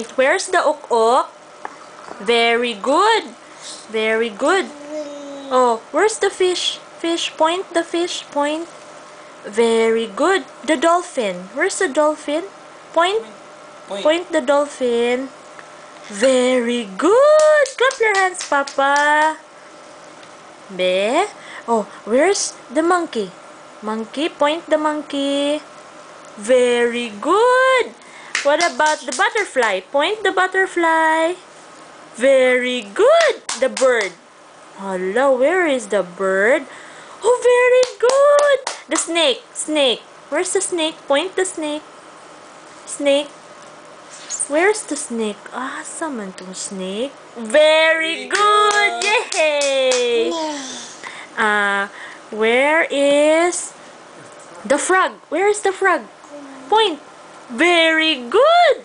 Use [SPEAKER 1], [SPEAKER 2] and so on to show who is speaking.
[SPEAKER 1] Where's the ok-ok? Very good. Very good. Oh, where's the fish? Fish, point the fish, point. Very good. The dolphin. Where's the dolphin? Point. Point the dolphin. Very good. Clap your hands, Papa. Be. Oh, where's the monkey? Monkey, point the monkey. Very good. What about the butterfly? Point the butterfly. Very good. The bird. Hello, where is the bird? Oh, very good. The snake. Snake. Where's the snake? Point the snake. Snake. Where's the snake? Ah, summon to snake. Very good. Yay! Where is the frog? Where is the frog? Point. Very good.